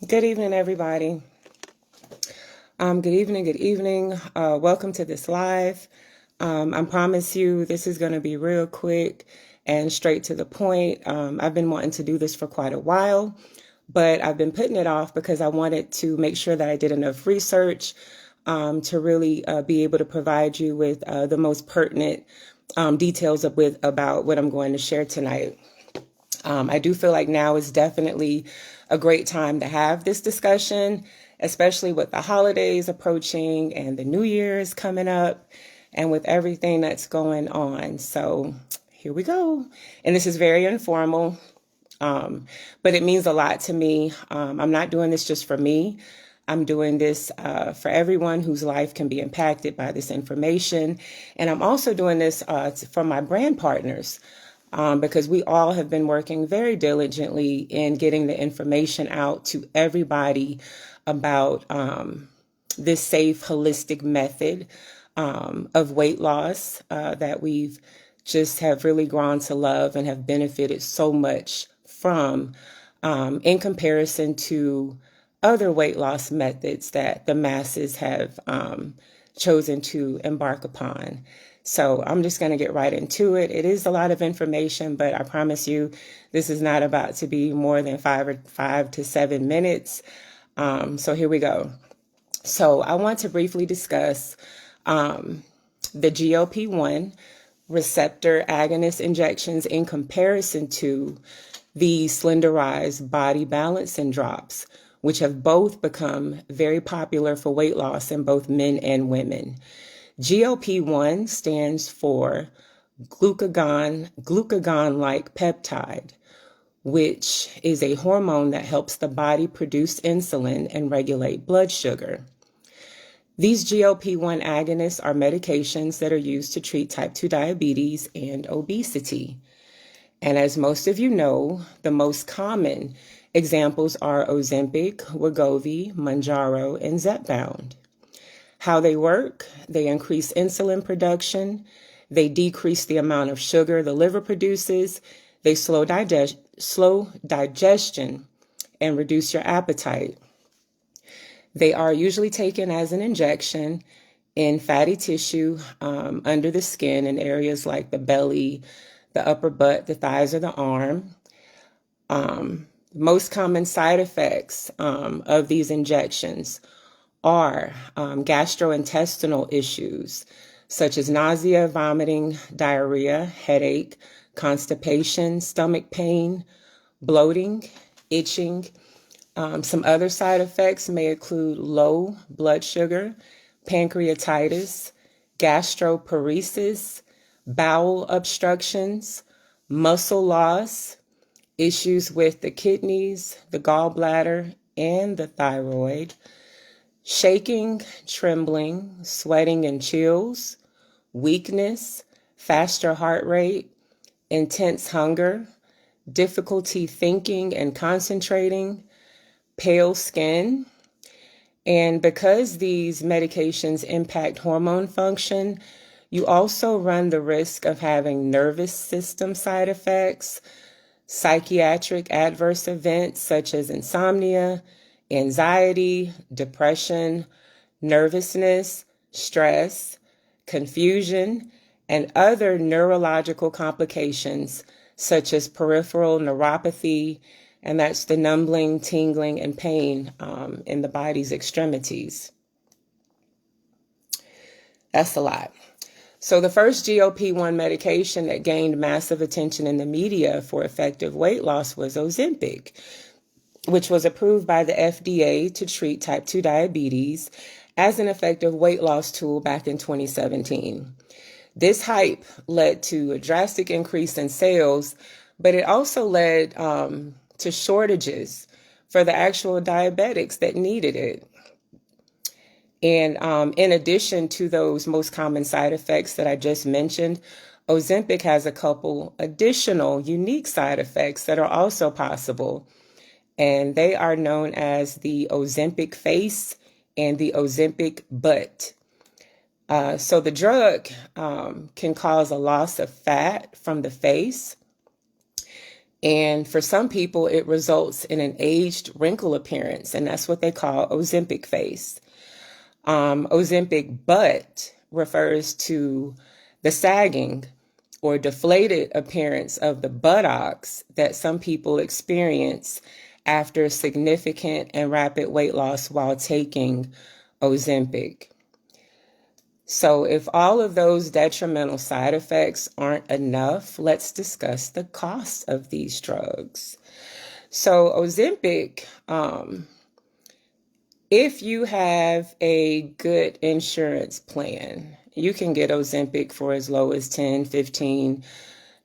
Good evening, everybody. Good evening, good evening. Welcome to this live. I promise you this is going to be real quick and straight to the point. I've been wanting to do this for quite a while, but I've been putting it off because I wanted to make sure that I did enough research to really be able to provide you with the most pertinent details about what I'm going to share tonight. I do feel like now is definitely a great time to have this discussion, especially with the holidays approaching and the New Year's coming up and with everything that's going on. So here we go. And this is very informal, but it means a lot to me. I'm not doing this just for me. I'm doing this for everyone whose life can be impacted by this information. And I'm also doing this for my brand partners because we all have been working very diligently in getting the information out to everybody about this safe, holistic method of weight loss that we've just have really grown to love and have benefited so much from in comparison to other weight loss methods that the masses have chosen to embark upon. So I'm just going to get right into it. It is a lot of information, but I promise you, this is not about to be more than 5 to 7 minutes. So here we go. So I want to briefly discuss the GLP-1 receptor agonist injections in comparison to the Slenderize body balancing drops, which have both become very popular for weight loss in both men and women. GLP-1 stands for glucagon-like peptide, which is a hormone that helps the body produce insulin and regulate blood sugar. These GLP-1 agonists are medications that are used to treat type 2 diabetes and obesity. And as most of you know, the most common examples are Ozempic, Wegovy, Mounjaro, and Zepbound. How they work: they increase insulin production, they decrease the amount of sugar the liver produces, they slow digestion, and reduce your appetite. They are usually taken as an injection in fatty tissue under the skin in areas like the belly, the upper butt, the thighs, or the arm. Most common side effects of these injections are gastrointestinal issues such as nausea, vomiting, diarrhea, headache, constipation, stomach pain, bloating, itching. Some other side effects may include low blood sugar, pancreatitis, gastroparesis, bowel obstructions, muscle loss, issues with the kidneys, the gallbladder, and the thyroid, shaking, trembling, sweating and chills, weakness, faster heart rate, intense hunger, difficulty thinking and concentrating, pale skin. And because these medications impact hormone function, you also run the risk of having nervous system side effects, psychiatric adverse events such as insomnia, anxiety, depression, nervousness, stress, confusion, and other neurological complications such as peripheral neuropathy, and that's the numbing, tingling, and pain in the body's extremities. That's a lot. So the first GLP-1 medication that gained massive attention in the media for effective weight loss was Ozempic, which was approved by the FDA to treat type 2 diabetes as an effective weight loss tool back in 2017. This hype led to a drastic increase in sales, but it also led to shortages for the actual diabetics that needed it. And in addition to those most common side effects that I just mentioned, Ozempic has a couple additional unique side effects that are also possible. And they are known as the Ozempic face and the Ozempic butt. So the drug can cause a loss of fat from the face. And for some people, it results in an aged wrinkle appearance, and that's what they call Ozempic face. Ozempic butt refers to the sagging or deflated appearance of the buttocks that some people experience after significant and rapid weight loss while taking Ozempic. So if all of those detrimental side effects aren't enough, let's discuss the cost of these drugs. So Ozempic, if you have a good insurance plan, you can get Ozempic for as low as $10,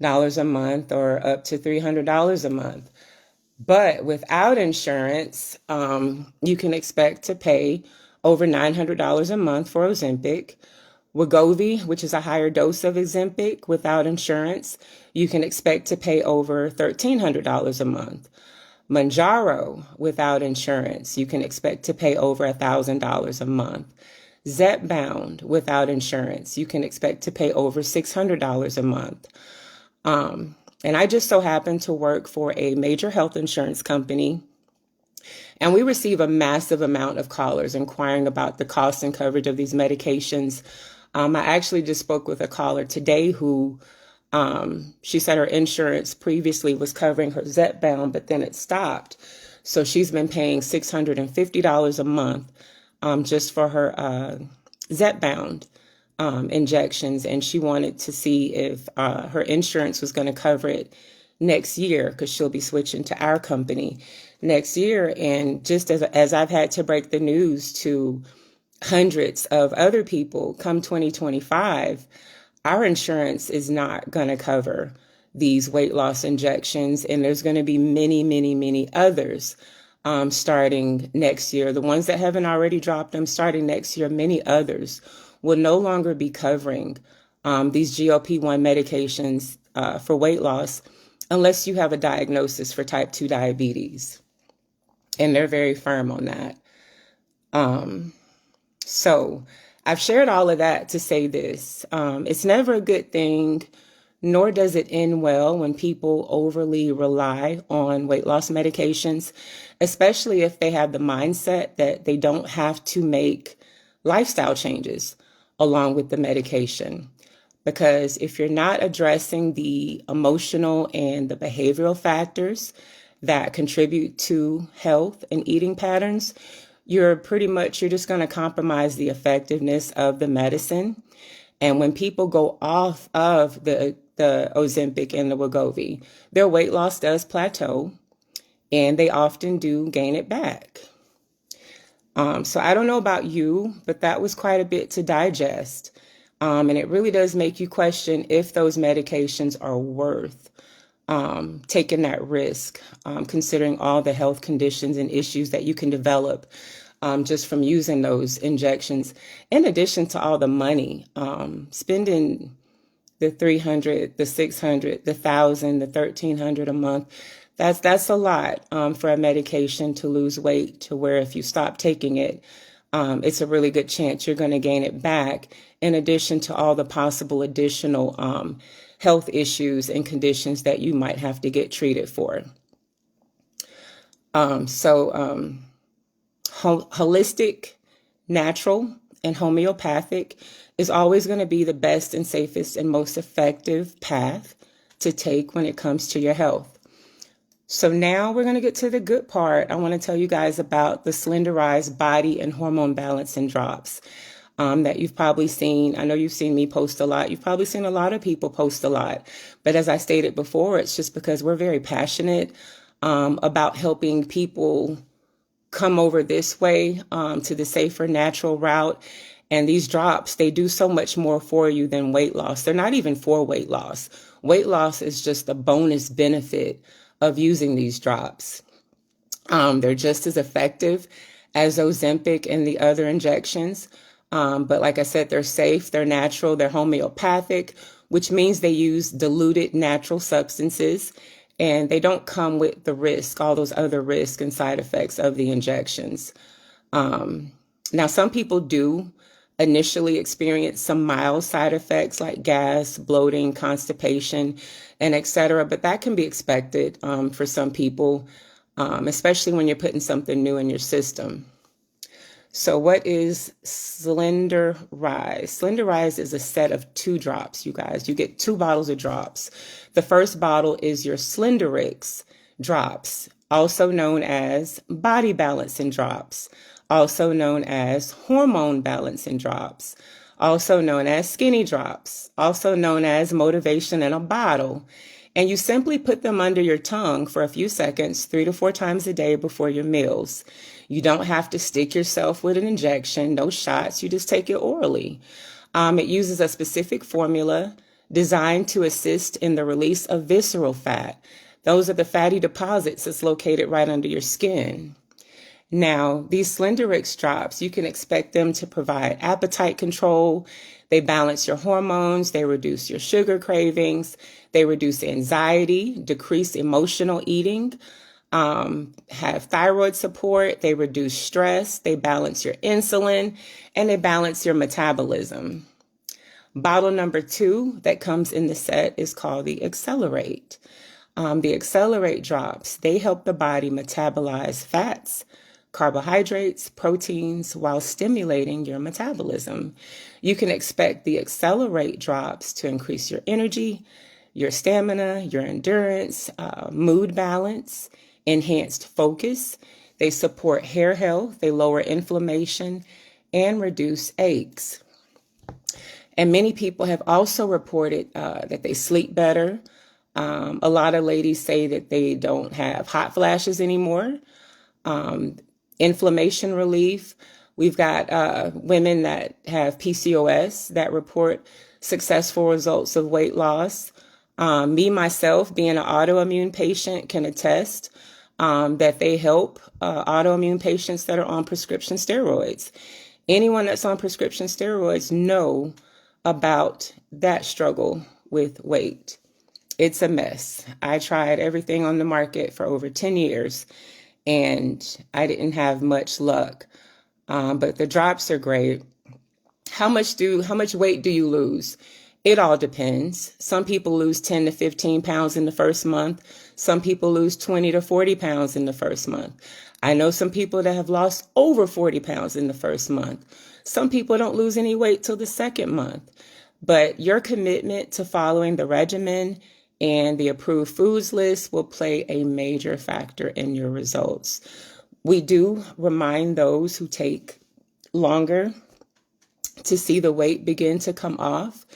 $15 a month or up to $300 a month. But without insurance, you can expect to pay over $900 a month for Ozempic. Wegovy, which is a higher dose of Ozempic without insurance, you can expect to pay over $1,300 a month. Mounjaro, without insurance, you can expect to pay over $1,000 a month. Zepbound, without insurance, you can expect to pay over $600 a month. And I just so happen to work for a major health insurance company, and we receive a massive amount of callers inquiring about the cost and coverage of these medications. I actually just spoke with a caller today who she said her insurance previously was covering her Zepbound, but then it stopped. So she's been paying $650 a month just for her Zepbound injections, and she wanted to see if her insurance was going to cover it next year because she'll be switching to our company next year. And just as I've had to break the news to hundreds of other people, come 2025, our insurance is not going to cover these weight loss injections, and there's going to be many, many, many others starting next year. The ones that haven't already dropped them starting next year, many others will no longer be covering these GLP-1 medications for weight loss unless you have a diagnosis for type 2 diabetes. And they're very firm on that. So I've shared all of that to say this. It's never a good thing, nor does it end well when people overly rely on weight loss medications, especially if they have the mindset that they don't have to make lifestyle changes along with the medication. Because if you're not addressing the emotional and the behavioral factors that contribute to health and eating patterns, you're just going to compromise the effectiveness of the medicine. And when people go off of the Ozempic and the Wegovy, their weight loss does plateau, and they often do gain it back. So I don't know about you, but that was quite a bit to digest. And it really does make you question if those medications are worth taking that risk, considering all the health conditions and issues that you can develop just from using those injections, in addition to all the money, spending the $300, the $600, the $1,000, the $1,300 a month. That's a lot for a medication to lose weight, to where if you stop taking it, it's a really good chance you're going to gain it back, in addition to all the possible additional health issues and conditions that you might have to get treated for. Holistic, natural, and homeopathic is always going to be the best and safest and most effective path to take when it comes to your health. So now we're going to get to the good part. I want to tell you guys about the Slenderize body and hormone balancing drops that you've probably seen. I know you've seen me post a lot. You've probably seen a lot of people post a lot. But as I stated before, it's just because we're very passionate about helping people come over this way to the safer, natural route. And these drops, they do so much more for you than weight loss. They're not even for weight loss. Weight loss is just a bonus benefit of using these drops. They're just as effective as Ozempic and the other injections. But like I said, they're safe, they're natural, they're homeopathic, which means they use diluted natural substances, and they don't come with the risk, all those other risks and side effects of the injections. Now, some people do initially experience some mild side effects like gas, bloating, constipation, and etc. But that can be expected for some people, especially when you're putting something new in your system. So what is Slender Rise? Slender Rise is a set of 2 drops, you guys. You get 2 bottles of drops. The first bottle is your Slenderix drops, also known as body balancing drops, also known as hormone balancing drops, also known as skinny drops, also known as motivation in a bottle. And you simply put them under your tongue for a few seconds, 3 to 4 times a day before your meals. You don't have to stick yourself with an injection, no shots. You just take it orally. It uses a specific formula designed to assist in the release of visceral fat. Those are the fatty deposits that's located right under your skin. Now, these Slenderix drops, you can expect them to provide appetite control. They balance your hormones. They reduce your sugar cravings. They reduce anxiety, decrease emotional eating, have thyroid support. They reduce stress. They balance your insulin, and they balance your metabolism. Bottle number 2 that comes in the set is called the Accelerate. The Accelerate drops, they help the body metabolize fats, carbohydrates, proteins, while stimulating your metabolism. You can expect the Accelerate drops to increase your energy, your stamina, your endurance, mood balance, enhanced focus. They support hair health, they lower inflammation, and reduce aches. And many people have also reported that they sleep better. A lot of ladies say that they don't have hot flashes anymore. Inflammation relief. We've got women that have PCOS that report successful results of weight loss. Me, myself, being an autoimmune patient, can attest that they help autoimmune patients that are on prescription steroids. Anyone that's on prescription steroids know about that struggle with weight. It's a mess. I tried everything on the market for over 10 years and I didn't have much luck. But the drops are great. How much weight do you lose? It all depends. Some people lose 10 to 15 pounds in the first month. Some people lose 20 to 40 pounds in the first month. I know some people that have lost over 40 pounds in the first month. Some people don't lose any weight till the second month. But your commitment to following the regimen and the approved foods list will play a major factor in your results. We do remind those who take longer to see the weight begin to come off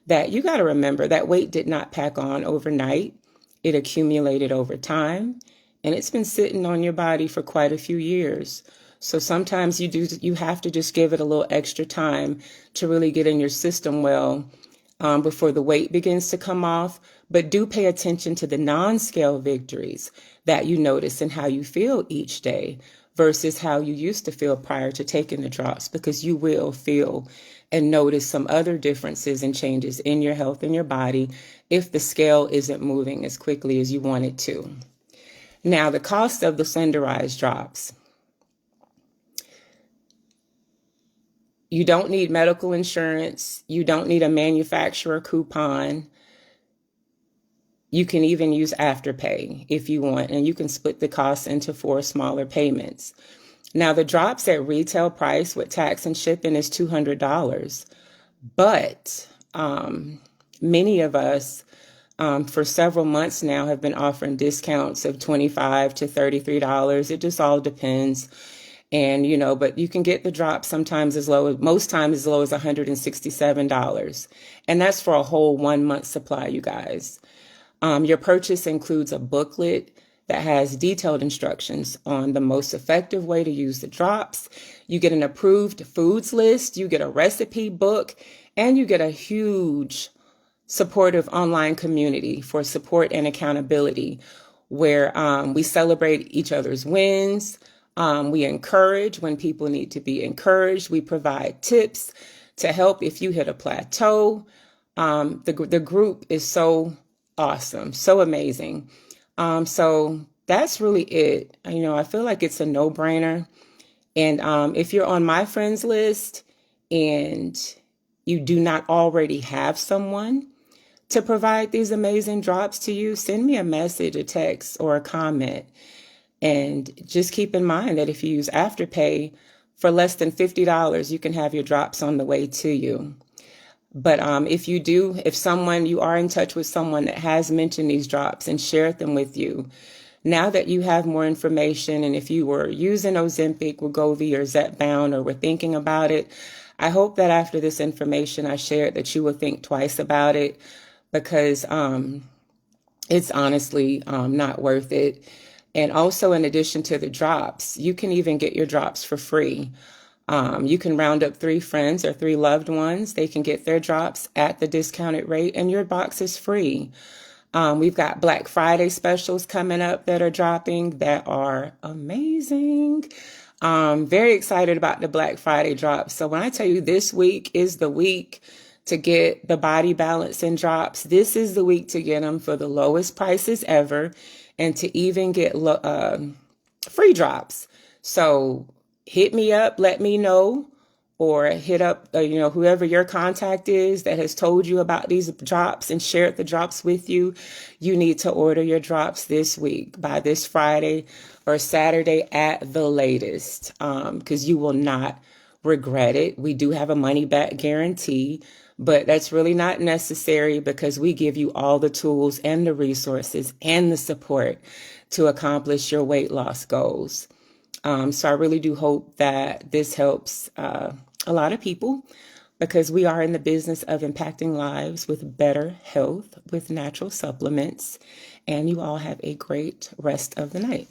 that you got to remember that weight did not pack on overnight. It accumulated over time, and it's been sitting on your body for quite a few years. So sometimes you have to just give it a little extra time to really get in your system well before the weight begins to come off. But do pay attention to the non-scale victories that you notice and how you feel each day versus how you used to feel prior to taking the drops, because you will feel and notice some other differences and changes in your health and your body if the scale isn't moving as quickly as you want it to. Now, the cost of the Slender Rise drops. You don't need medical insurance. You don't need a manufacturer coupon. You can even use Afterpay if you want, and you can split the cost into 4 smaller payments. Now, the drops at retail price with tax and shipping is $200, but many of us for several months now have been offering discounts of $25 to $33. It just all depends. And, but you can get the drop sometimes most times as low as $167. And that's for a whole 1 month supply, you guys. Your purchase includes a booklet that has detailed instructions on the most effective way to use the drops. You get an approved foods list, you get a recipe book, and you get a huge supportive online community for support and accountability where we celebrate each other's wins. We encourage when people need to be encouraged. We provide tips to help if you hit a plateau. The group is so awesome, so amazing. So that's really it. I feel like it's a no-brainer. And if you're on my friends list and you do not already have someone to provide these amazing drops to you, send me a message, a text, or a comment. And just keep in mind that if you use Afterpay, for less than $50, you can have your drops on the way to you. But if you are in touch with someone that has mentioned these drops and shared them with you, now that you have more information, and if you were using Ozempic, Wegovy, or Zepbound, or were thinking about it, I hope that after this information I shared that you will think twice about it, because it's honestly not worth it. And also, in addition to the drops, you can even get your drops for free. You can round up 3 friends or 3 loved ones. They can get their drops at the discounted rate, and your box is free. We've got Black Friday specials coming up that are dropping that are amazing. Very excited about the Black Friday drops. So when I tell you this week is the week to get the Body Balancing drops, this is the week to get them for the lowest prices ever, and to even get free drops. So hit me up, let me know, or hit up whoever your contact is that has told you about these drops and shared the drops with you. You need to order your drops this week by this Friday or Saturday at the latest, because you will not regret it. We do have a money back guarantee, but that's really not necessary because we give you all the tools and the resources and the support to accomplish your weight loss goals. So I really do hope that this helps a lot of people, because we are in the business of impacting lives with better health with natural supplements. And you all have a great rest of the night.